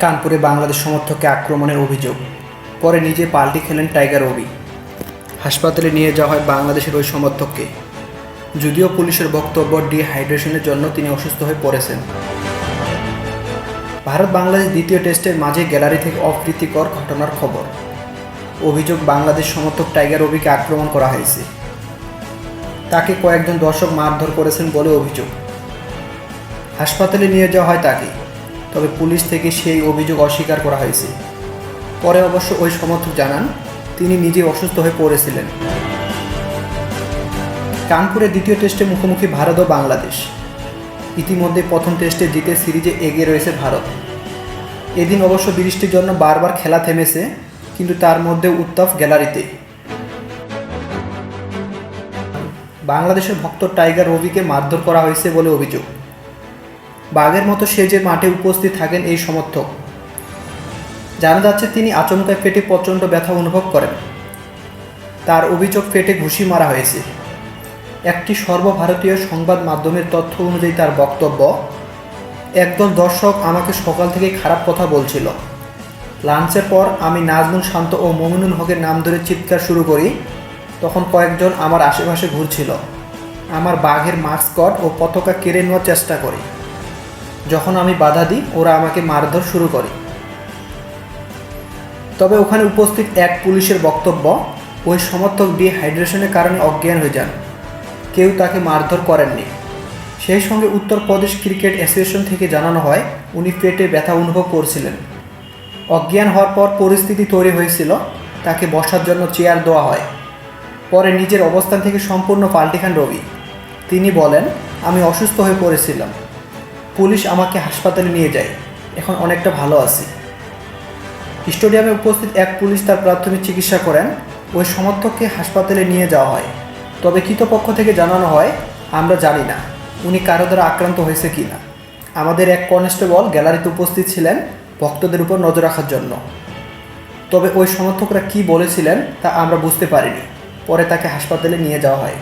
কানপুরে বাংলাদেশ সমর্থককে আক্রমণের অভিযোগ, পরে নিজে পাল্টি খেলেন টাইগার রবি। হাসপাতালে নিয়ে যাওয়া হয় বাংলাদেশের ওই সমর্থককে। যদিও পুলিশের বক্তব্য ডিহাইড্রেশনের জন্য তিনি অসুস্থ হয়ে পড়েছেন। ভারত বাংলাদেশ দ্বিতীয় টেস্টের মাঝে গ্যালারি থেকে অপ্রীতিকর ঘটনার খবর। অভিযোগ, বাংলাদেশ সমর্থক টাইগার রবিকে আক্রমণ করা হয়েছে। তাকে কয়েকজন দর্শক মারধর করেছেন বলে অভিযোগ। হাসপাতালে নিয়ে যাওয়া হয় তাকে, তবে পুলিশ থেকে সেই অভিযোগ অস্বীকার করা হয়েছে। পরে অবশ্য ওই সমর্থক জানান তিনি নিজে অসুস্থ হয়ে পড়েছিলেন। কানপুরে দ্বিতীয় টেস্টে মুখোমুখি ভারত ও বাংলাদেশ। ইতিমধ্যে প্রথম টেস্টে জিতে সিরিজে এগিয়ে রয়েছে ভারত। এদিন অবশ্য বৃষ্টির জন্য বারবার খেলা থেমেছে, কিন্তু তার মধ্যে উত্তাপ গ্যালারিতে। বাংলাদেশের ভক্ত টাইগার রবিকে মারধর করা হয়েছে বলে অভিযোগ। বাঘের মতো সেজে মাঠে উপস্থিত থাকেন এই সমর্থক। জানা যাচ্ছে তিনি আচমকা পেটে প্রচণ্ড ব্যথা অনুভব করেন। তার অভিযোগ, পেটে ঘুষি মারা হয়েছে। একটি সর্বভারতীয় সংবাদ মাধ্যমের তথ্য অনুযায়ী তার বক্তব্য, একদল দর্শক আমাকে সকাল থেকে খারাপ কথা বলছিল। লাঞ্চের পর আমি নাজমুল শান্ত ও মমিনুল হকের নাম ধরে চিৎকার শুরু করি। তখন কয়েকজন আমার আশেপাশে ঘুরছিল। আমার বাঘের মাস্কট ও পতাকা কেড়ে নেওয়ার চেষ্টা করে। যখন আমি বাধা দিই, ওরা আমাকে মারধর শুরু করে। তবে ওখানে উপস্থিত এক পুলিশের বক্তব্য, ওই সমর্থক ডিহাইড্রেশনের কারণে অজ্ঞান হয়ে যান, কেউ তাকে মারধর করেননি। সেই সঙ্গে উত্তরপ্রদেশ ক্রিকেট অ্যাসোসিয়েশন থেকে জানানো হয় উনি পেটে ব্যথা অনুভব করছিলেন। অজ্ঞান হওয়ার পর পরিস্থিতি তৈরি হয়েছিল, তাকে বসার জন্য চেয়ার দেওয়া হয়। পরে নিজের অবস্থান থেকে সম্পূর্ণ পাল্টি খান রবি। তিনি বলেন, আমি অসুস্থ হয়ে পড়েছিলাম, পুলিশ আমাকে হাসপাতালে নিয়ে যায়, এখন অনেকটা ভালো আছি। স্টেডিয়ামে উপস্থিত এক পুলিশ তার প্রাথমিক চিকিৎসা করেন। ওই সমর্থককে হাসপাতালে নিয়ে যাওয়া হয়। তবে কর্তৃপক্ষ থেকে জানানো হয়, আমরা জানি না উনি কারো দ্বারা আক্রান্ত হয়েছে কি না। আমাদের এক কনস্টেবল গ্যালারিতে উপস্থিত ছিলেন ভক্তদের উপর নজর রাখার জন্য। তবে ওই সমর্থকরা কী বলেছিলেন তা আমরা বুঝতে পারিনি। পরে তাকে হাসপাতালে নিয়ে যাওয়া হয়।